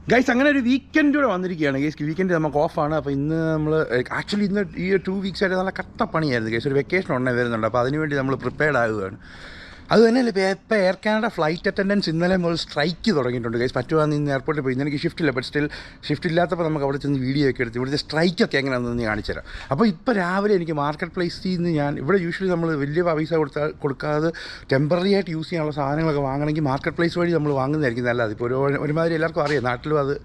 Guys അങ്ങനെ ഒരു weekend കൂടെ വന്നിരിക്കുകയാണ് ഗൈസ്. വീക്കെൻഡ് നമുക്ക് ഓഫാണ്. അപ്പോൾ ഇന്ന് നമ്മൾ ആക്ച്വലി ഇന്ന് ഈ 2 weeks ആയിട്ട് നല്ല കട്ട പണിയായിരുന്നു ഗൈസ്. ഒരു വെക്കേഷൻ ഉടനെ വരുന്നുണ്ട്. അപ്പോൾ അതിനുവേണ്ടി നമ്മൾ പ്രിപ്പയർഡ് ആകുകയാണ്. അത് തന്നെയല്ലേ ഇപ്പോൾ എയർ കാനഡ ഫ്ലൈറ്റ് അറ്റൻഡൻസ് ഇന്നലെ മുതൽ സ്ട്രൈക്ക് തുടങ്ങിയിട്ടുണ്ട് ഗൈസ്. പറ്റുവാന്ന് ഇന്ന് എയർപോർട്ടിൽ പോയി. ഇന്ന് എനിക്ക് ഷിഫ്റ്റ് ഇല്ല, ബട്ട് സ്റ്റിൽ ഷിഫ്റ്റ് ഇല്ലാത്തപ്പോൾ നമുക്ക് അവിടെ ചെന്ന് വീഡിയോ ഒക്കെ എടുത്ത് ഇവിടുത്തെ സ്ട്രൈക്കൊക്കെ എങ്ങനെയാണെന്ന് കാണിച്ചു തരാം. അപ്പോൾ ഇപ്പോൾ രാവിലെ എനിക്ക് മാർക്കറ്റ് പ്ലേസിൽ നിന്ന് ഞാൻ ഇവിടെ യൂഷ്വലി നമ്മൾ വലിയ പൈസ കൊടുക്കാതെ ടെമ്പററി ആയിട്ട് യൂസ് ചെയ്യാനുള്ള സാധനങ്ങളൊക്കെ വാങ്ങണമെങ്കിൽ മാർക്കറ്റ് പ്ലേസ് വഴി നമ്മൾ വാങ്ങുന്നതായിരിക്കും നല്ലത്. ഇപ്പോൾ ഒരുമാതിരി എല്ലാവർക്കും അറിയാം, നാട്ടിലും അത്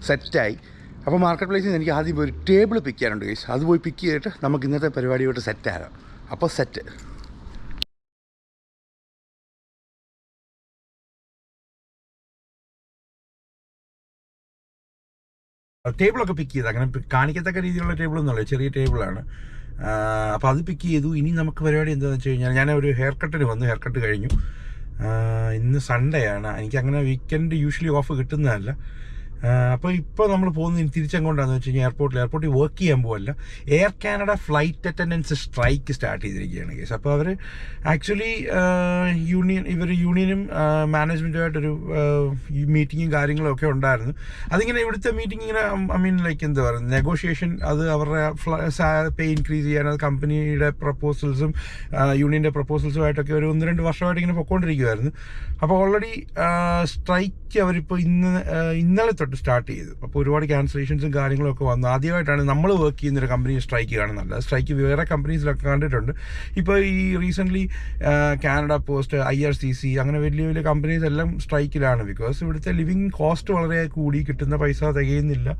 സെറ്റായി. അപ്പോൾ മാർക്കറ്റ് പ്ലേസിൽ നിന്ന് എനിക്ക് ആദ്യം ഒരു ടേബിൾ പിക്ക് ചെയ്യാനുണ്ട് ഗൈസ്. അത് പോയി പിക്ക് ചെയ്തിട്ട് നമുക്ക് ഇന്നത്തെ പരിപാടിയോട്ട് സെറ്റാകാം. അപ്പോൾ സെറ്റ് ടേബിളൊക്കെ പിക്ക് ചെയ്ത് അങ്ങനെ കാണിക്കത്തക്ക രീതിയിലുള്ള ടേബിളൊന്നുമല്ല, ചെറിയ ടേബിളാണ്. അപ്പോൾ അത് പിക്ക് ചെയ്തു. ഇനി നമുക്ക് പരിപാടി എന്താണെന്ന് വെച്ച് കഴിഞ്ഞാൽ ഞാൻ ഒരു ഹെയർ കട്ടിന് വന്നു. ഹെയർ കട്ട് കഴിഞ്ഞു. ഇന്ന് സൺഡേ ആണ്. എനിക്കങ്ങനെ വീക്കെൻഡ് യൂഷ്വലി ഓഫ് കിട്ടുന്നതല്ല. അപ്പോൾ ഇപ്പോൾ നമ്മൾ പോകുന്നത് തിരിച്ചെങ്ങോട്ടാണെന്ന് വെച്ച് കഴിഞ്ഞാൽ എയർപോർട്ടിൽ വർക്ക് ചെയ്യാൻ പോകല്ല. Air Canada flight attendants strike start ചെയ്തിരിക്കുകയാണ് കേസ്. അപ്പോൾ അവർ ആക്ച്വലി യൂണിയനും മാനേജ്മെൻറ്റുമായിട്ടൊരു മീറ്റിങ്ങും കാര്യങ്ങളും ഒക്കെ ഉണ്ടായിരുന്നു. അതിങ്ങനെ ഇവിടുത്തെ മീറ്റിംഗ് ഇങ്ങനെ ലൈക്ക് എന്താ പറയുക, നെഗോഷിയേഷൻ, അത് അവരുടെ പേ ഇൻക്രീസ് ചെയ്യാൻ, അത് കമ്പനിയുടെ പ്രപ്പോസൽസും യൂണിയൻ്റെ പ്രപ്പോസൽസുമായിട്ടൊക്കെ ഒരു 1-2 വർഷമായിട്ട് ഇങ്ങനെ പൊയ്ക്കൊണ്ടിരിക്കുമായിരുന്നു. അപ്പോൾ ഓൾറെഡി സ്ട്രൈക്ക് അവരിപ്പോൾ ഇന്നലെ തൊട്ട് സ്റ്റാർട്ട് ചെയ്തു. അപ്പോൾ ഒരുപാട് ക്യാൻസലേഷൻസും കാര്യങ്ങളൊക്കെ വന്നു. ആദ്യമായിട്ടാണ് നമ്മൾ വർക്ക് ചെയ്യുന്നൊരു കമ്പനി സ്ട്രൈക്ക് കാണുന്നത്. സ്ട്രൈക്ക് വേറെ കമ്പനീസിലൊക്കെ കണ്ടിട്ടുണ്ട്. ഇപ്പോൾ ഈ റീസെൻ്റ്ലി കാനഡ പോസ്റ്റ്, IRCC അങ്ങനെ വലിയ വലിയ കമ്പനീസ് എല്ലാം സ്ട്രൈക്കിലാണ്. ബിക്കോസ് ഇവിടുത്തെ ലിവിങ് കോസ്റ്റ് വളരെ കൂടി, കിട്ടുന്ന പൈസ തികയുന്നില്ല.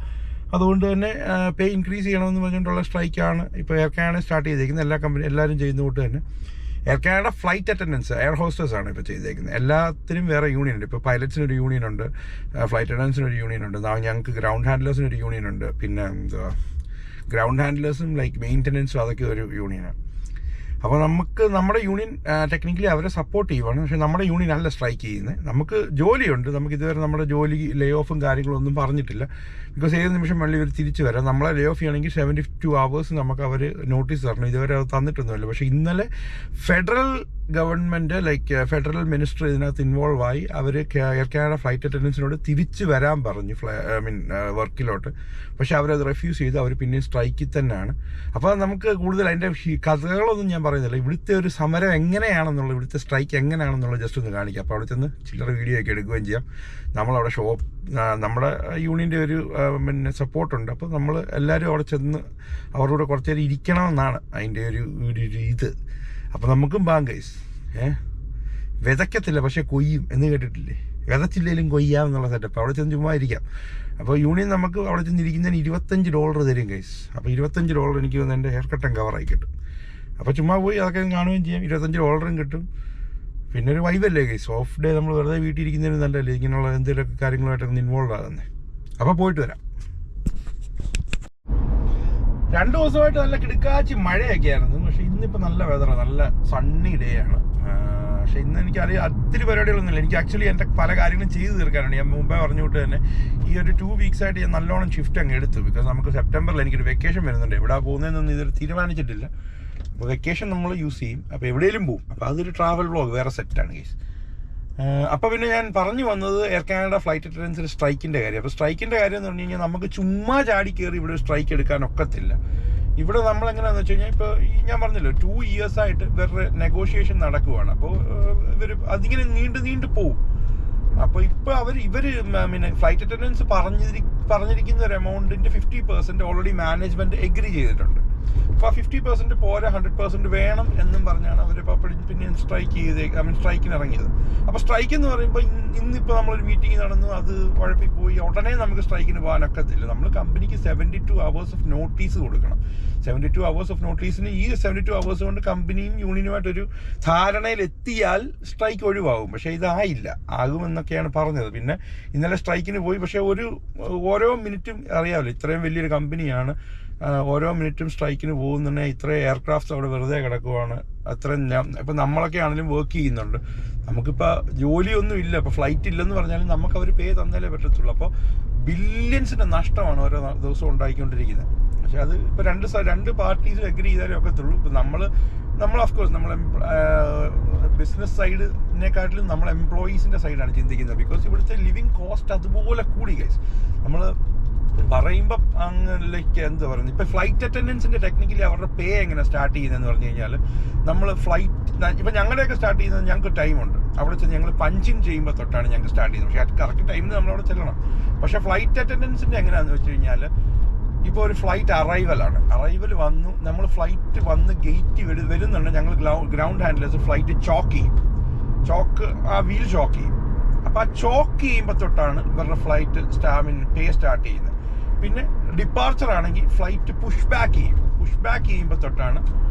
അതുകൊണ്ട് തന്നെ പേ ഇൻക്രീസ് ചെയ്യണമെന്ന് പറഞ്ഞിട്ടുള്ള സ്ട്രൈക്കാണ് ഇപ്പോൾ എയർ കാനഡ സ്റ്റാർട്ട് ചെയ്തേക്കുന്നത്. എല്ലാവരും ചെയ്യുന്ന തൊട്ട് തന്നെ air Canada flight attendance, air hostesses ആണ് ഇപ്പോൾ ചെയ്തേക്കുന്നത്. എല്ലാത്തിനും വേറെ യൂണിയൻ ഉണ്ട്. ഇപ്പോൾ പൈലറ്റ്സിനൊരു യൂണിയൻ ഉണ്ട്, ഫ്ലൈറ്റ് അറ്റൻഡൻസിനൊരു യൂണിയൻ ഉണ്ട്, ഞങ്ങൾക്ക് ഗ്രൗണ്ട് ഹാൻഡ്ലേഴ്സിനൊരു യൂണിയൻ ഉണ്ട്, പിന്നെ ഗ്രൗണ്ട് ഹാൻഡ്ലേഴ്സും ലൈക്ക് മെയിൻ്റനൻസും അതൊക്കെ ഒരു യൂണിയനാണ്. അപ്പോൾ നമ്മുടെ യൂണിയൻ ടെക്നിക്കലി അവരെ സപ്പോർട്ട് ചെയ്യുവാണ്. പക്ഷേ നമ്മുടെ യൂണിയൻ അല്ല സ്ട്രൈക്ക് ചെയ്യുന്നത്. നമുക്ക് ജോലിയുണ്ട്. നമുക്ക് ഇതുവരെ നമ്മുടെ ജോലി ലേ ഓഫും കാര്യങ്ങളൊന്നും പറഞ്ഞിട്ടില്ല. ബിക്കോസ് ഏത് നിമിഷം വേണ്ടി ഇവർ തിരിച്ചു വരാം. നമ്മളെ ലേ ഓഫ് ചെയ്യണമെങ്കിൽ 72 hours നമുക്ക് അവർ നോട്ടീസ് തരണം. ഇതുവരെ അത് തന്നിട്ടൊന്നുമില്ല. പക്ഷേ ഇന്നലെ federal government like federal minister ഇതിനകത്ത് ഇൻവോൾവ് ആയി. അവർ എയർ കാനഡ ഫ്ലൈറ്റ് അറ്റൻഡൻസിനോട് തിരിച്ച് വരാൻ പറഞ്ഞു വർക്കിലോട്ട്. പക്ഷേ അവരത് റെഫ്യൂസ് ചെയ്ത് അവർ പിന്നെ സ്ട്രൈക്കിൽ തന്നെയാണ്. അപ്പോൾ നമുക്ക് കൂടുതൽ അതിൻ്റെ കഥകളൊന്നും ഞാൻ പറയുന്നില്ല. ഇവിടുത്തെ ഒരു സമരം എങ്ങനെയാണെന്നുള്ളത്, ഇവിടുത്തെ സ്ട്രൈക്ക് എങ്ങനെയാണെന്നുള്ളത് ജസ്റ്റ് ഒന്ന് കാണിക്കാം. അപ്പോൾ അവിടെ ചെന്ന് ചില്ലറ വീഡിയോ ഒക്കെ എടുക്കുകയും ചെയ്യാം. നമ്മളവിടെ നമ്മുടെ യൂണിയൻ്റെ ഒരു സപ്പോർട്ടുണ്ട്. അപ്പോൾ നമ്മൾ എല്ലാവരും അവിടെ ചെന്ന് അവരോട് കുറച്ച് നേരം ഇരിക്കണമെന്നാണ് അതിൻ്റെ ഒരു ഇത്. അപ്പോൾ നമുക്കും ഗൈസ് വിതയ്ക്കത്തില്ല പക്ഷേ കൊയ്യും എന്ന് കേട്ടിട്ടില്ലേ? വിതച്ചില്ലെങ്കിലും കൊയ്യാം എന്നുള്ള സെറ്റപ്പ്. അവിടെ ചെന്ന് ചുമ്മാ ഇരിക്കാം. അപ്പോൾ യൂണിയൻ നമുക്ക് അവിടെ ചെന്നിരിക്കുന്നതിന് $25 തരും ഗൈസ്. അപ്പോൾ $25 എനിക്ക് വന്ന് എൻ്റെ ഹെയർ കട്ടും കവറായി കിട്ടും. അപ്പോൾ ചുമ്മാ പോയി അതൊക്കെ കാണുകയും ചെയ്യാം. $25 കിട്ടും. പിന്നെ ഒരു വൈബല്ലേ ഗൈസ്. ഓഫ് ഡേ നമ്മൾ വെറുതെ വീട്ടിൽ ഇരിക്കുന്നതിന് നല്ലതല്ലേ ഇങ്ങനെയുള്ള എന്തെങ്കിലുമൊക്കെ കാര്യങ്ങളായിട്ടൊക്കെ ഇൻവോൾവ് ആകുന്നത്. അപ്പോൾ പോയിട്ട് വരാം. 2 ദിവസമായിട്ട് നല്ല കിടുക്കാച്ചി മഴയൊക്കെ ആയിരുന്നു. പക്ഷേ ഇന്നിപ്പോൾ നല്ല വെതറാണ്, നല്ല സണ്ണി ഡേ ആണ്. പക്ഷേ ഇന്ന് എനിക്കറിയാം ഒത്തിരി പരിപാടികളൊന്നുമില്ല. എനിക്ക് ആക്ച്വലി എൻ്റെ പല കാര്യങ്ങളും ചെയ്തു തീർക്കാനാണ്. ഞാൻ മുമ്പേ പറഞ്ഞുകൊണ്ട് തന്നെ ഈ ഒരു 2 weeks ആയിട്ട് ഞാൻ നല്ലോണം ഷിഫ്റ്റ് അങ്ങ് എടുത്തു. ബിക്കോസ് നമുക്ക് സെപ്റ്റംബറിൽ എനിക്കൊരു വെക്കേഷൻ വരുന്നുണ്ട്. എവിടെ പോകുന്നതെന്നൊന്നും ഇതൊരു തീരുമാനിച്ചിട്ടില്ല. അപ്പോൾ വെക്കേഷൻ നമ്മൾ യൂസ് ചെയ്യും. അപ്പോൾ എവിടെയെങ്കിലും പോകും. അപ്പോൾ അതൊരു ട്രാവൽ വ്ളോഗ് വേറെ സെറ്റാണ് ഗൈസ്. അപ്പോൾ പിന്നെ ഞാൻ പറഞ്ഞു വന്നത് എയർ കാനഡ ഫ്ലൈറ്റ് അറ്റൻഡൻസിൽ സ്ട്രൈക്കിൻ്റെ കാര്യം. അപ്പോൾ സ്ട്രൈക്കിൻ്റെ കാര്യം എന്ന് പറഞ്ഞു കഴിഞ്ഞാൽ നമുക്ക് ചുമ്മാ ചാടി കയറി ഇവിടെ സ്ട്രൈക്ക് എടുക്കാനൊക്കത്തില്ല. ഇവിടെ നമ്മളെങ്ങനെയാണെന്ന് വെച്ച് കഴിഞ്ഞാൽ ഇപ്പോൾ ഞാൻ പറഞ്ഞല്ലോ 2 years ആയിട്ട് ഇവരുടെ നെഗോഷിയേഷൻ നടക്കുവാണ്. അപ്പോൾ ഇവർ അതിങ്ങനെ നീണ്ടു പോകും. അപ്പോൾ ഇപ്പോൾ ഇവർ ഫ്ലൈറ്റ് അറ്റൻഡൻസ് പറഞ്ഞിരിക്കുന്ന ഒരു എമൗണ്ടിൻ്റെ 50% ഓൾറെഡി മാനേജ്മെൻറ്റ് എഗ്രി ചെയ്തിട്ടുണ്ട്. അപ്പോൾ ആ 50% പോരാ, 100% വേണം എന്നും പറഞ്ഞാണ് അവരിപ്പോൾ പിന്നെ സ്ട്രൈക്കിന് ഇറങ്ങിയത്. അപ്പോൾ സ്ട്രൈക്ക് എന്ന് പറയുമ്പോൾ ഇന്നിപ്പോൾ നമ്മളൊരു മീറ്റിംഗ് നടന്നു, അത് കുഴപ്പിപ്പോയി. ഉടനെ നമുക്ക് സ്ട്രൈക്കിന് പോകാനൊക്കത്തില്ല. നമ്മൾ കമ്പനിക്ക് 72 hours ഓഫ് നോട്ടീസ് കൊടുക്കണം. 72 hours ഓഫ് നോട്ടീസിന് ഈ 72 hours കൊണ്ട് കമ്പനിയും യൂണിയനുമായിട്ടൊരു ധാരണയിലെത്തിയാൽ സ്ട്രൈക്ക് ഒഴിവാകും. പക്ഷേ ഇതായില്ല, ആകുമെന്നൊക്കെയാണ് പറഞ്ഞത്. പിന്നെ ഇന്നലെ സ്ട്രൈക്കിന് പോയി. പക്ഷേ ഓരോ മിനിറ്റും അറിയാമല്ലോ, ഇത്രയും വലിയൊരു കമ്പനിയാണ്, ഓരോ മിനിറ്റും സ്ട്രൈക്കിന് പോകുന്നുണ്ടെങ്കിൽ ഇത്രയും എയർക്രാഫ്റ്റ്സ് അവിടെ വെറുതെ കിടക്കുവാണ്. ഇപ്പം നമ്മളൊക്കെ ആണെങ്കിലും വർക്ക് ചെയ്യുന്നുണ്ട്. നമുക്കിപ്പോൾ ജോലിയൊന്നും ഇല്ല. ഇപ്പോൾ ഫ്ലൈറ്റ് ഇല്ലെന്ന് പറഞ്ഞാലും നമുക്ക് അവർ പേ തന്നാലേ പറ്റത്തുള്ളൂ. അപ്പോൾ ബില്യൻസിൻ്റെ നഷ്ടമാണ് ഓരോ ദിവസവും ഉണ്ടായിക്കൊണ്ടിരിക്കുന്നത്. പക്ഷെ അത് ഇപ്പോൾ രണ്ട് പാർട്ടീസും എഗ്രി ചെയ്താലേ ഒക്കത്തുള്ളൂ. ഇപ്പം നമ്മൾ ഓഫ് കോഴ്സ് നമ്മൾ ബിസിനസ് സൈഡിനെക്കാട്ടിലും നമ്മൾ എംപ്ലോയീസിൻ്റെ സൈഡാണ് ചിന്തിക്കുന്നത്. ബിക്കോസ് ഇവിടുത്തെ ലിവിങ് കോസ്റ്റ് അതുപോലെ കൂടി ഗൈസ്. നമ്മൾ പറയുമ്പോൾ അങ്ങ് ലൈക്ക് എന്താ പറയുന്നത്, ഇപ്പോൾ ഫ്ലൈറ്റ് അറ്റൻഡൻസിൻ്റെ ടെക്നിക്കലി അവരുടെ പേ എങ്ങനെ സ്റ്റാർട്ട് ചെയ്യുന്നതെന്ന് പറഞ്ഞു കഴിഞ്ഞാൽ, നമ്മൾ ഫ്ലൈറ്റ് ഇപ്പം ഞങ്ങളുടെയൊക്കെ സ്റ്റാർട്ട് ചെയ്യുന്നത് ഞങ്ങൾക്ക് ടൈമുണ്ട്. അവിടെ ചെന്ന് ഞങ്ങൾ പഞ്ചിങ് ചെയ്യുമ്പോൾ തൊട്ടാണ് ഞങ്ങൾക്ക് സ്റ്റാർട്ട് ചെയ്യുന്നത്. പക്ഷേ കറക്റ്റ് ടൈമിന് നമ്മളവിടെ ചെല്ലണം. പക്ഷേ ഫ്ലൈറ്റ് അറ്റൻഡൻസിൻ്റെ എങ്ങനെയാണെന്ന് വെച്ച് കഴിഞ്ഞാൽ, ഇപ്പോൾ ഒരു ഫ്ലൈറ്റ് അറൈവൽ വന്നു, നമ്മൾ ഫ്ലൈറ്റ് വന്ന് ഗേറ്റ് വരുന്നുണ്ട്, ഞങ്ങൾ ഗ്രൗണ്ട് ഹാൻഡിലേഴ്സ് ഫ്ലൈറ്റ് ചോക്ക് ആ വീൽ ചോക്ക് ചെയ്യും. അപ്പോൾ ആ ചോക്ക് ചെയ്യുമ്പോൾ തൊട്ടാണ് ഇവരുടെ ഫ്ലൈറ്റ് പേ സ്റ്റാർട്ട് ചെയ്യുന്നത്. പിന്നെ ഡിപ്പാർച്ചർ ആണെങ്കിൽ ഫ്ലൈറ്റ് പുഷ് ബാക്ക് ചെയ്യുമ്പോൾ തൊട്ടാണ്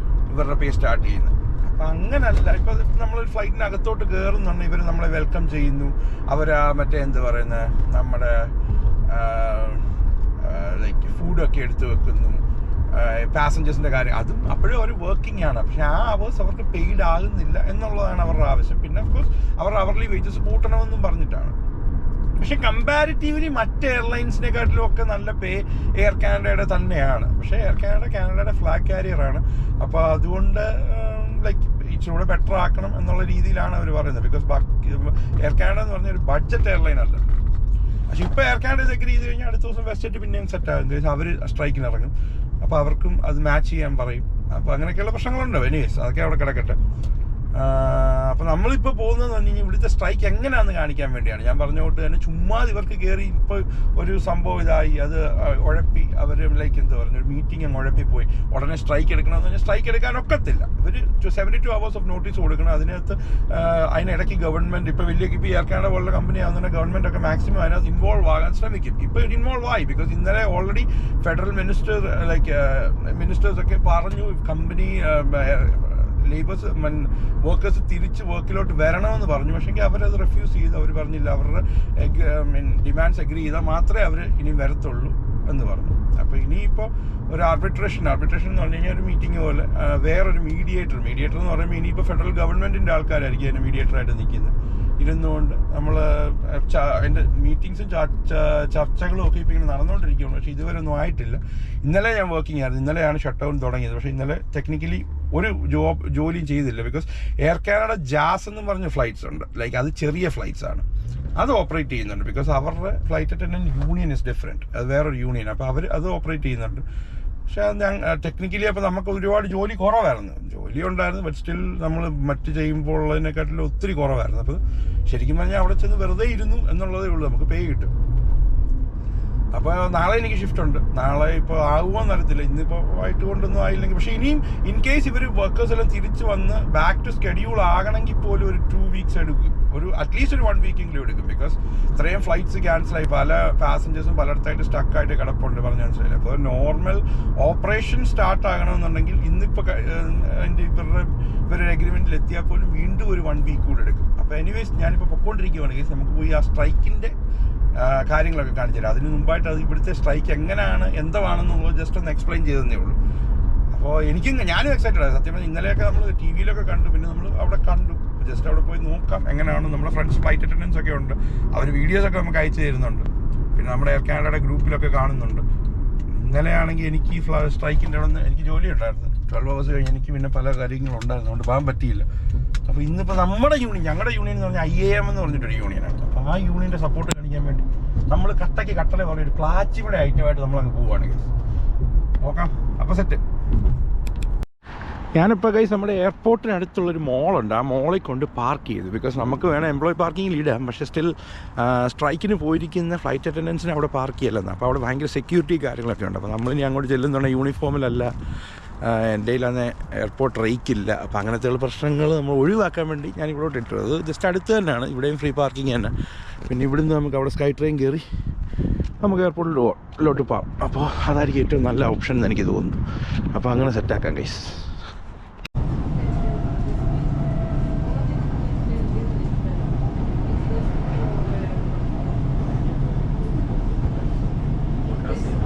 ഇവരുടെ പേ സ്റ്റാർട്ട് ചെയ്യുന്നത്. അപ്പം അങ്ങനല്ല, ഇപ്പോൾ നമ്മളൊരു ഫ്ലൈറ്റിനകത്തോട്ട് കയറുന്നുണ്ട്, ഇവർ നമ്മളെ വെൽക്കം ചെയ്യുന്നു, മറ്റേ എന്താ പറയുന്നത്, നമ്മുടെ ലൈക്ക് ഫുഡൊക്കെ എടുത്ത് വെക്കുന്നു, പാസഞ്ചേഴ്സിൻ്റെ കാര്യം അതും അപ്പോഴും അവർ വർക്കിംഗ് ആണ്. പക്ഷേ ആ അവേഴ്സ് അവർക്ക് പെയ്ഡ് ആകുന്നില്ല എന്നുള്ളതാണ് അവരുടെ ആവശ്യം. പിന്നെ ഓഫ്കോഴ്സ് അവർ അവർലി വേജസ് കൂട്ടണമെന്നും പറഞ്ഞിട്ടാണ്. പക്ഷെ കമ്പാരിറ്റീവ്ലി മറ്റ് എയർലൈൻസിനെക്കാട്ടിലും ഒക്കെ നല്ല പേ എയർ കാനഡയുടെ തന്നെയാണ്. പക്ഷേ എയർ കാനഡയുടെ ഫ്ലാഗ് കാരിയറാണ്. അപ്പോൾ അതുകൊണ്ട് ലൈക്ക് ഇച്ചിരൂടെ ബെറ്റർ ആക്കണം എന്നുള്ള രീതിയിലാണ് അവർ പറയുന്നത്. ബിക്കോസ് എയർ കാനഡ എന്ന് പറഞ്ഞ ഒരു ബഡ്ജറ്റ് എയർലൈൻ അല്ല. പക്ഷെ ഇപ്പോൾ എയർ കാനഡ സെക്യൂർ ചെയ്ത് കഴിഞ്ഞാൽ അടുത്ത ദിവസം വെസ്റ്റേറ്റ് പിന്നെയും സെറ്റ് ആകും. അവർ സ്ട്രൈക്കിന് ഇറങ്ങും. അപ്പോൾ അവർക്കും അത് മാച്ച് ചെയ്യാൻ പറയും. അപ്പോൾ അങ്ങനെയൊക്കെയുള്ള പ്രശ്നങ്ങളുണ്ട്. എനിവേസ് അതൊക്കെ അവിടെ കിടക്കട്ടെ. അപ്പോൾ നമ്മളിപ്പോൾ പോകുന്നതെന്ന് പറഞ്ഞു കഴിഞ്ഞാൽ ഇവിടുത്തെ സ്ട്രൈക്ക് എങ്ങനെയാണെന്ന് കാണിക്കാൻ വേണ്ടിയാണ്. ഞാൻ പറഞ്ഞുകൊണ്ട് തന്നെ ചുമ്മാ ഇവർക്ക് കയറി ഇപ്പോൾ ഒരു സംഭവം ഇതായി, അത് ഉഴപ്പി അവർ ലൈക്ക് എന്താ പറയുക, ഒരു മീറ്റിംഗ് അങ്ങ് ഉഴപ്പിപ്പോയി ഉടനെ സ്ട്രൈക്ക് എടുക്കണമെന്ന് പറഞ്ഞാൽ സ്ട്രൈക്ക് എടുക്കാനൊക്കത്തില്ല. ഇവർ 72 hours ഓഫ് നോട്ടീസ് കൊടുക്കണം. അതിനിടയ്ക്ക് ഗവൺമെൻറ് ഇപ്പോൾ എയർ കാനഡ പോലുള്ള കമ്പനി ആകുന്ന ഗവൺമെൻറ് ഒക്കെ മാക്സിമം അതിനകത്ത് ഇൻവോൾവ് ആകാൻ ശ്രമിക്കും. ഇപ്പോൾ ഇൻവോൾവ് ആയി. ബിക്കോസ് ഇന്നലെ ഓൾറെഡി ഫെഡറൽ മിനിസ്റ്റേഴ്സൊക്കെ പറഞ്ഞു കമ്പനി വർക്കേഴ്സ് തിരിച്ച് വർക്കിലോട്ട് വരണമെന്ന് പറഞ്ഞു. പക്ഷേ അവരത് റിഫ്യൂസ് ചെയ്ത് അവർ പറഞ്ഞില്ല, അവരുടെ ഡിമാൻഡ്സ് അഗ്രി ചെയ്താൽ മാത്രമേ അവർ ഇനി വരത്തുള്ളൂ എന്ന് പറഞ്ഞു. അപ്പോൾ ഇനിയിപ്പോൾ ഒരു ആർബിട്രേഷൻ എന്ന് പറഞ്ഞു കഴിഞ്ഞാൽ ഒരു മീറ്റിംഗ് പോലെ വേറൊരു മീഡിയേറ്റർ എന്ന് പറയുമ്പോൾ ഇനിയിപ്പോൾ ഫെഡറൽ ഗവൺമെൻറ്റിൻ്റെ ആൾക്കാരായിരിക്കും അതിന് മീഡിയേറ്ററായിട്ട് നിൽക്കുന്നത്. ഇരുന്നുകൊണ്ട് നമ്മൾ അതിൻ്റെ മീറ്റിങ്സും ചർച്ചകളും ഒക്കെ ഇപ്പോൾ ഇങ്ങനെ നടന്നുകൊണ്ടിരിക്കുകയാണ്. പക്ഷേ ഇതുവരെ ഒന്നും ആയിട്ടില്ല. ഇന്നലെ ഞാൻ വർക്കിംഗ് ആയിരുന്നു. ഇന്നലെയാണ് ഷട്ട് ഡൗൺ തുടങ്ങിയത്. പക്ഷേ ഇന്നലെ ടെക്നിക്കലി ഒരു ജോലിയും ചെയ്തില്ല. ബിക്കോസ് എയർ കാനഡ ജാസ് എന്ന് പറഞ്ഞ ഫ്ലൈറ്റ്സ് ഉണ്ട്. ലൈക്ക് അത് ചെറിയ ഫ്ലൈറ്റ്സ് ആണ്, അത് ഓപ്പറേറ്റ് ചെയ്യുന്നുണ്ട്. ബിക്കോസ് അവരുടെ flight attendant union is different, അത് വേറൊരു യൂണിയൻ. അപ്പോൾ അവർ അത് ഓപ്പറേറ്റ് ചെയ്യുന്നുണ്ട്. പക്ഷേ ടെക്നിക്കലി അപ്പോൾ നമുക്ക് ഒരുപാട് ജോലി കുറവായിരുന്നു. ജോലി ഉണ്ടായിരുന്നു, ബട്ട് സ്റ്റിൽ നമ്മൾ മറ്റ് ചെയ്യുമ്പോൾ ഉള്ളതിനെക്കാട്ടിലും ഒത്തിരി കുറവായിരുന്നു. അപ്പോൾ ശരിക്കും പറഞ്ഞാൽ അവിടെ ചെന്ന് വെറുതെ ഇരുന്നു എന്നുള്ളതേ ഉള്ളൂ, നമുക്ക് പേ കിട്ടും. അപ്പോൾ നാളെ എനിക്ക് ഷിഫ്റ്റ് ഉണ്ട്. നാളെ ഇപ്പോൾ ആകുമോ എന്നറിയത്തില്ല. ഇന്നിപ്പോൾ ആയിട്ട് കൊണ്ടൊന്നും ആയില്ലെങ്കിൽ, പക്ഷേ ഇനിയും ഇൻ കേസ് ഇവർ വർക്കേഴ്സ് എല്ലാം തിരിച്ച് വന്ന് ബാക്ക് ടു സ്കെഡ്യൂൾ ആകണമെങ്കിൽ പോലും ഒരു 2 weeks എടുക്കും. അറ്റ്ലീസ്റ്റ് ഒരു 1 week-എങ്കിലും എടുക്കും. ബിക്കോസ് ഇത്രയും ഫ്ലൈറ്റ്സ് ക്യാൻസലായി, പല പാസഞ്ചേഴ്സും പലയിടത്തായിട്ട് സ്റ്റക്കായിട്ട് കിടപ്പുണ്ട്, പറഞ്ഞ മനസ്സിലായില്ല. അപ്പോൾ നോർമൽ ഓപ്പറേഷൻ സ്റ്റാർട്ട് ആകണമെന്നുണ്ടെങ്കിൽ ഇന്നിപ്പോൾ ഇവരുടെ അഗ്രിമെൻറ്റിൽ എത്തിയാൽ പോലും വീണ്ടും ഒരു 1 week കൂടെ എടുക്കും. അപ്പോൾ എനിവേസ് ഞാനിപ്പോൾ പൊക്കോണ്ടിരിക്കുകയാണ് കേസ്. നമുക്ക് പോയി ആ സ്ട്രൈക്കിൻ്റെ കാര്യങ്ങളൊക്കെ കാണിച്ചു തരാം. അതിന് മുമ്പായിട്ട് അത് ഇവിടുത്തെ സ്ട്രൈക്ക് എങ്ങനെയാണ് എന്താണെന്നുള്ളത് ജസ്റ്റ് ഒന്ന് എക്സ്പ്ലെയിൻ ചെയ്തതേ ഉള്ളൂ. അപ്പോൾ ഞാനും എക്സൈറ്റഡ് ആയി സത്യം പറഞ്ഞാൽ. ഇന്നലെയൊക്കെ നമ്മൾ TV-യിലൊക്കെ കണ്ടു, പിന്നെ നമ്മൾ അവിടെ കണ്ടു. ജസ്റ്റ് അവിടെ പോയി നോക്കാം എങ്ങനെയാണ്. നമ്മുടെ ഫ്രണ്ട്സ് ഫ്ലൈറ്റ് അറ്റൻഡൻസ് ഒക്കെ ഉണ്ട്, അവർ വീഡിയോസൊക്കെ നമുക്ക് അയച്ചു തരുന്നുണ്ട്. പിന്നെ നമ്മുടെ എയർ കാനഡയുടെ ഗ്രൂപ്പിലൊക്കെ കാണുന്നുണ്ട്. ഇന്നലെയാണെങ്കിൽ എനിക്ക് ഈ സ്ട്രൈക്കിൻ്റെ അവിടെ നിന്ന് എനിക്ക് ജോലി ഉണ്ടായിരുന്നു. 12 hours കഴിഞ്ഞ് എനിക്ക് പിന്നെ പല കാര്യങ്ങളുണ്ടായിരുന്നു, അതുകൊണ്ട് പോകാൻ പറ്റിയില്ല. അപ്പോൾ ഇന്നിപ്പോൾ നമ്മുടെ ഞങ്ങളുടെ യൂണിയൻ എന്ന് പറഞ്ഞാൽ IAM എന്ന് പറഞ്ഞിട്ടൊരു യൂണിയനാണ്. അപ്പോൾ ആ യൂണിയൻ്റെ സപ്പോർട്ട് കാണിക്കാൻ വേണ്ടി നമ്മൾ കട്ടല പോലെ ഒരു പ്ലാച്ചിയുടെ ഐറ്റമായിട്ട് നമ്മളങ്ങ് പോവുകയാണെങ്കിൽ നോക്കാം. അപ്പോൾ സെറ്റ്. ഞാനിപ്പോൾ ഗൈസ് നമ്മുടെ എയർപോർട്ടിനടുത്തുള്ളൊരു മോളുണ്ട്, ആ മോളിൽ കൊണ്ട് പാർക്ക് ചെയ്തു. ബിക്കോസ് നമുക്ക് വേണം എംപ്ലോയി പാർക്കിങ്ങിൽ ഇടാം, പക്ഷേ സ്റ്റിൽ സ്ട്രൈക്കിന് പോയിരിക്കുന്ന ഫ്ലൈറ്റ് അറ്റൻഡൻസിന് അവിടെ പാർക്ക് ചെയ്യലെന്ന്. അപ്പോൾ അവിടെ ഭയങ്കര സെക്യൂരിറ്റി കാര്യങ്ങളൊക്കെ ഉണ്ട്. അപ്പോൾ നമ്മളിനി അങ്ങോട്ട് ചെല്ലുന്നുണ്ടെങ്കിൽ യൂണിഫോമിലല്ല, എൻ്റെ കയ്യിലന്ന് എയർപോർട്ട് റേക്കില്ല. അപ്പോൾ അങ്ങനത്തെയുള്ള പ്രശ്നങ്ങൾ നമ്മൾ ഒഴിവാക്കാൻ വേണ്ടി ഞാൻ ഇവിടോട്ട് ഇട്ടു. അത് ജസ്റ്റ് അടുത്ത് തന്നെയാണ്, ഇവിടെയും ഫ്രീ പാർക്കിംഗ് തന്നെ. പിന്നെ ഇവിടുന്ന് നമുക്ക് അവിടെ സ്കൈ ട്രെയിൻ കയറി നമുക്ക് എയർപോർട്ടിലോട്ട് പോകാം. അപ്പോൾ അതായിരിക്കും ഏറ്റവും നല്ല ഓപ്ഷൻ എന്ന് എനിക്ക് തോന്നുന്നു. അപ്പോൾ അങ്ങനെ സെറ്റാക്കാം guys.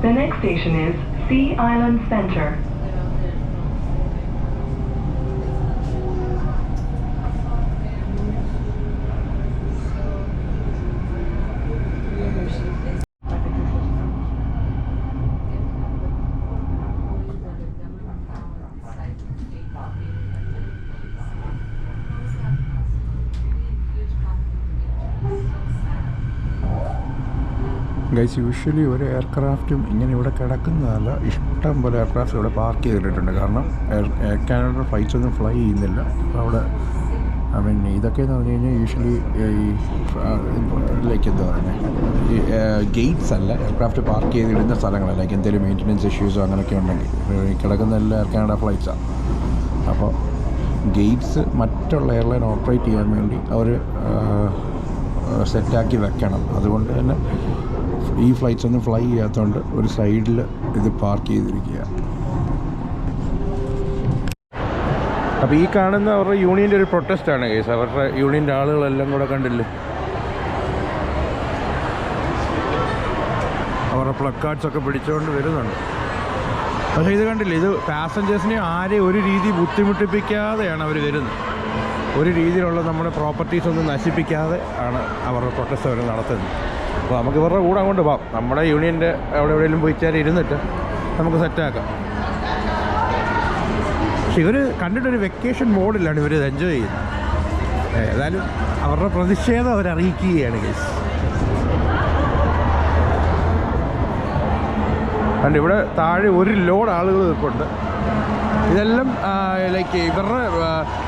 The next station is Sea Island Center. Guys, usually ഒരു എയർക്രാഫ്റ്റും ഇങ്ങനെ ഇവിടെ കിടക്കുന്നതല്ല. ഇഷ്ടം പോലെ എയർക്രാഫ്റ്റ് ഇവിടെ പാർക്ക് ചെയ്തിട്ടുണ്ട്. കാരണം എയർ കാനഡ ഫ്ലൈറ്റ്സ് ഒന്നും ഫ്ലൈ ചെയ്യുന്നില്ല അവിടെ. ഐ മീൻ ഇതൊക്കെ എന്ന് പറഞ്ഞു കഴിഞ്ഞാൽ യൂഷ്വലി ഈ ലൈക്ക് എന്താ പറയുന്നത്, ഈ ഗേറ്റ്സ് അല്ല, എയർക്രാഫ്റ്റ് പാർക്ക് ചെയ്തിടുന്ന സ്ഥലങ്ങളല്ല. ലൈക്ക് എന്തെങ്കിലും മെയിൻ്റനൻസ് ഇഷ്യൂസോ അങ്ങനെയൊക്കെ ഉണ്ടെങ്കിൽ കിടക്കുന്ന എല്ലാ എയർ കാനഡ ഫ്ലൈറ്റ്സാണ്. അപ്പോൾ ഗേറ്റ്സ് മറ്റുള്ള എയർലൈൻ ഓപ്പറേറ്റ് ചെയ്യാൻ വേണ്ടി അവർ സെറ്റാക്കി വെക്കണം. അതുകൊണ്ട് തന്നെ ഈ ഫ്ലൈറ്റ്സ് ഒന്നും ഫ്ലൈ ചെയ്യാത്തതുകൊണ്ട് ഒരു സൈഡിൽ ഇത് പാർക്ക് ചെയ്തിരിക്കുക. അപ്പോൾ ഈ കാണുന്ന അവരുടെ യൂണിയൻ്റെ ഒരു പ്രൊട്ടസ്റ്റാണ് കേസ്. അവരുടെ യൂണിയൻ്റെ ആളുകളെല്ലാം കൂടെ കണ്ടില്ലേ, അവരുടെ പ്ലക്കാർഡ്സൊക്കെ പിടിച്ചുകൊണ്ട് വരുന്നുണ്ട്. പക്ഷേ ഇത് കണ്ടില്ലേ, ഇത് പാസഞ്ചേഴ്സിനെ ആരെയും ഒരു രീതി ബുദ്ധിമുട്ടിപ്പിക്കാതെയാണ് അവർ വരുന്നത്. ഒരു രീതിയിലുള്ള നമ്മുടെ പ്രോപ്പർട്ടീസ് ഒന്നും നശിപ്പിക്കാതെ ആണ് അവരുടെ പ്രൊട്ടസ്റ്റ് അവർ നടത്തുന്നത്. അപ്പോൾ നമുക്ക് ഇവരുടെ കൂടെ അങ്ങോട്ട് പോകാം. നമ്മുടെ യൂണിയൻ്റെ അവിടെ എവിടെയെങ്കിലും പോയി ചേരി ഇരുന്നിട്ട് നമുക്ക് സെറ്റാക്കാം. പക്ഷെ ഇവർ കണ്ടിട്ടൊരു വെക്കേഷൻ മോഡിലാണ് ഇവർ ഇത് എൻജോയ് ചെയ്യുന്നത്. ഏതായാലും അവരുടെ പ്രതിഷേധം അവരറിയിക്കുകയാണ് കേസ്. കണ്ട് ഇവിടെ താഴെ ഒരു ലോഡ് ആളുകൾ നിൽപ്പുണ്ട്. ഇതെല്ലാം ലൈക്ക്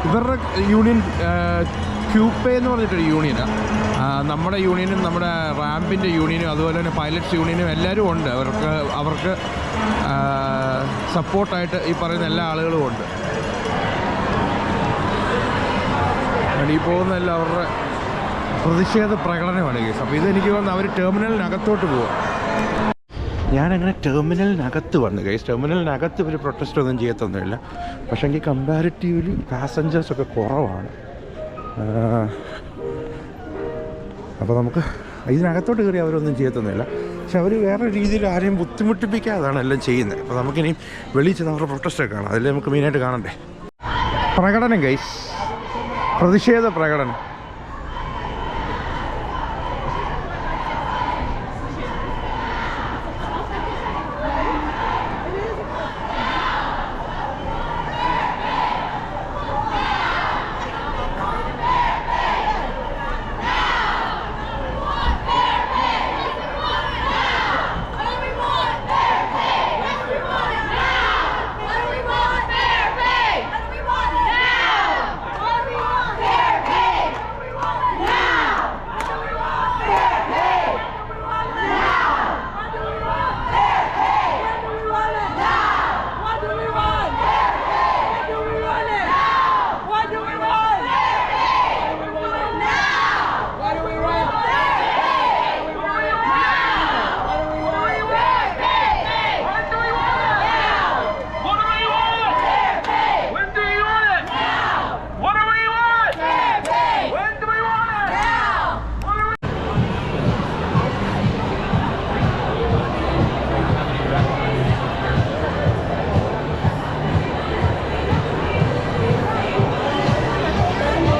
ഇവരുടെ യൂണിയൻ ക്യൂപ്പേ എന്ന് പറഞ്ഞിട്ടൊരു യൂണിയനാണ്. നമ്മുടെ യൂണിയനും നമ്മുടെ റാമ്പിൻ്റെ യൂണിയനും അതുപോലെ തന്നെ പൈലറ്റ്സ് യൂണിയനും എല്ലാവരും ഉണ്ട്. അവർക്ക് സപ്പോർട്ടായിട്ട് ഈ പറയുന്ന എല്ലാ ആളുകളും ഉണ്ട്. ഈ പോകുന്നതെല്ലാം അവരുടെ പ്രതിഷേധ പ്രകടനമാണ് കേസ്. അപ്പോൾ ഇതെനിക്ക് വന്ന് അവർ ടെർമിനലിനകത്തോട്ട് പോവാം. ഞാനങ്ങനെ ടെർമിനലിനകത്ത് വന്നു കേസ്. ടെർമിനലിനകത്ത് ഇവർ പ്രൊട്ടസ്റ്റ് ഒന്നും ചെയ്യത്തൊന്നുമില്ല. പക്ഷേ എങ്കിൽ കമ്പാരിറ്റീവ്ലി പാസഞ്ചേഴ്സൊക്കെ കുറവാണ്. അപ്പോൾ നമുക്ക് ഇതിനകത്തോട്ട് കയറി അവരൊന്നും ചെയ്യത്തൊന്നുമില്ല. പക്ഷെ അവർ വേറെ രീതിയിൽ ആരെയും ബുദ്ധിമുട്ടിപ്പിക്കാതാണ് എല്ലാം ചെയ്യുന്നത്. അപ്പോൾ നമുക്കിനി വെളിയിൽ ചെന്ന് അവരുടെ പ്രൊട്ടസ്റ്റൊക്കെ കാണാം. അതിൽ നമുക്ക് മെയിനായിട്ട് കാണണ്ടേ പ്രകടനം ഗൈസ്, പ്രതിഷേധ പ്രകടനം.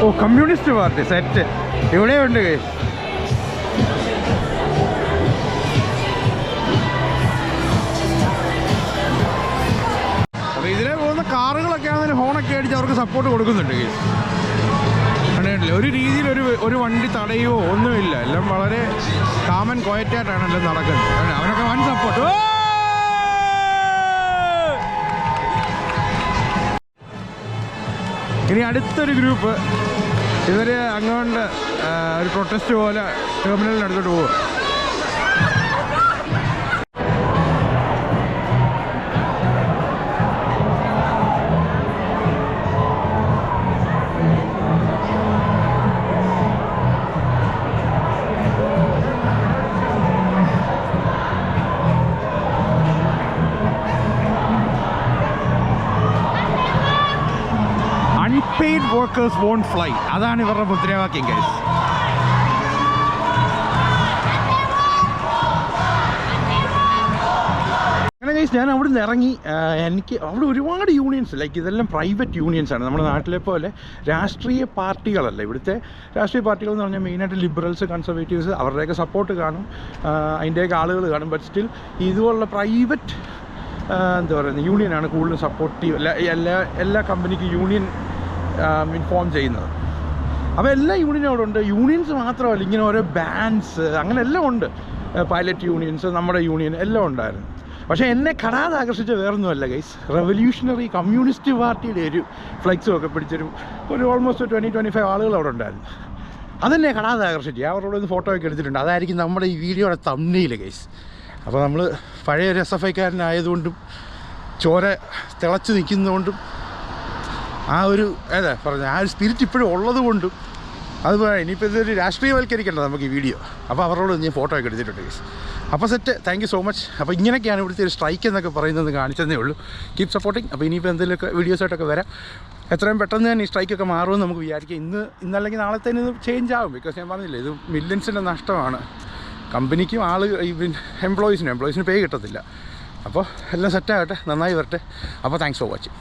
ഓ, കമ്മ്യൂണിസ്റ്റ് പാർട്ടി സെറ്റ് ഇവിടെ ഉണ്ട് കേസ്. അപ്പോൾ ഇതിലെ പോകുന്ന കാറുകളൊക്കെ ആണെങ്കിൽ ഹോണൊക്കെ അടിച്ച് അവർക്ക് സപ്പോർട്ട് കൊടുക്കുന്നുണ്ട് കേസ്. കണ്ടിട്ടില്ല, ഒരു രീതിയിൽ ഒരു വണ്ടി തടയുകയോ ഒന്നുമില്ല. എല്ലാം വളരെ കാമൻ ക്വയറ്റായിട്ടാണ് എല്ലാം നടക്കുന്നത്. അവരൊക്കെ വൻ സപ്പോർട്ട്. ഇനി അടുത്തൊരു ഗ്രൂപ്പ് ഇവർ അങ്ങോട്ട് ഒരു പ്രൊട്ടസ്റ്റ് പോലെ ടെർമിനലിനടുത്തോട്ട് പോകും. Unpaid workers won't fly. അതാണ് ഇവരുടെ മുദ്രാവാക്യം ഗൈസ്. അങ്ങനെ ഗൈസ് ഞാൻ അവിടെ നിന്ന് ഇറങ്ങി. എനിക്ക് അവിടെ ഒരുപാട് യൂണിയൻസ്, ലൈക്ക് ഇതെല്ലാം പ്രൈവറ്റ് യൂണിയൻസാണ്. നമ്മുടെ നാട്ടിലെ പോലെ രാഷ്ട്രീയ പാർട്ടികളല്ല. ഇവിടുത്തെ രാഷ്ട്രീയ പാർട്ടികൾ എന്ന് പറഞ്ഞാൽ മെയിനായിട്ട് ലിബറൽസ്, കൺസർവേറ്റീവ്സ്, അവരുടെയൊക്കെ സപ്പോർട്ട് കാണും, അതിൻ്റെയൊക്കെ ആളുകൾ കാണും. ബട്ട് സ്റ്റിൽ ഇതുപോലുള്ള പ്രൈവറ്റ് എന്താ പറയുന്നത് യൂണിയനാണ് കൂടുതലും സപ്പോർട്ടീവ്. എല്ലാ കമ്പനിക്കും യൂണിയൻ ഇൻഫോം ചെയ്യുന്നത്. അപ്പോൾ എല്ലാ യൂണിയനും അവിടെ ഉണ്ട്. യൂണിയൻസ് മാത്രമല്ല, ഇങ്ങനെ ഓരോ ബാൻഡ്സ് അങ്ങനെ എല്ലാം ഉണ്ട്. പൈലറ്റ് യൂണിയൻസ്, നമ്മുടെ യൂണിയൻ എല്ലാം ഉണ്ടായിരുന്നു. പക്ഷേ എന്നെ കാണാതെ ആകർഷിച്ച വേറൊന്നുമല്ല ഗൈസ്, റെവല്യൂഷണറി കമ്മ്യൂണിസ്റ്റ് പാർട്ടിയുടെ ഒരു ഫ്ലെക്സും ഒക്കെ പിടിച്ചൊരു ഓൾമോസ്റ്റ് 20-25 ആളുകൾ അവിടെ ഉണ്ടായിരുന്നു. അതെന്നെ കാണാതെ ആകർഷിച്ചു. അവരോട് ഒരു ഫോട്ടോ ഒക്കെ എടുത്തിട്ടുണ്ട്. അതായിരിക്കും നമ്മുടെ ഈ വീഡിയോയുടെ തമ്മിൽ ഗൈസ്. അപ്പോൾ നമ്മൾ പഴയ ഒരു SFIക്കാരനായതുകൊണ്ടും ചോര തിളച്ച് നിൽക്കുന്നതുകൊണ്ടും ആ ഒരു സ്പിരിറ്റ് ഇപ്പോഴും ഉള്ളത് കൊണ്ടും അത് ഇനിയിപ്പോൾ ഇതൊരു രാഷ്ട്രീയവൽക്കരിക്കേണ്ടത് നമുക്ക് ഈ വീഡിയോ. അപ്പോൾ അവരോട് ഞാൻ ഫോട്ടോ ഒക്കെ എടുത്തിട്ടുണ്ട് ഗൈസ്. അപ്പോൾ set, thank you so much. അപ്പോൾ ഇങ്ങനെയൊക്കെയാണ് ഇവിടുത്തെ ഒരു സ്ട്രൈക്ക് എന്നൊക്കെ പറയുന്നത് കാണിച്ചതേ ഉള്ളൂ. Keep supporting. അപ്പോൾ ഇനിയിപ്പോൾ എന്തെങ്കിലുമൊക്കെ വീഡിയോസായിട്ടൊക്കെ വരാം. എത്രയും പെട്ടെന്ന് തന്നെ ഈ സ്ട്രൈക്കൊക്കെ മാറുമെന്ന് നമുക്ക് വിചാരിക്കാം. ഇന്നല്ലെങ്കിൽ നാളത്തേന് ഇത് ചേഞ്ച് ആകും. ബിക്കോസ് ഞാൻ പറഞ്ഞില്ലേ, ഇത് മില്യൺസിൻ്റെ നഷ്ടമാണ് കമ്പനിക്കും എംപ്ലോയീസിന് പേ കിട്ടത്തില്ല. അപ്പോൾ എല്ലാം സെറ്റാകട്ടെ, നന്നായി വരട്ടെ. അപ്പോൾ താങ്ക്സ് ഫോർ വാച്ചിങ്.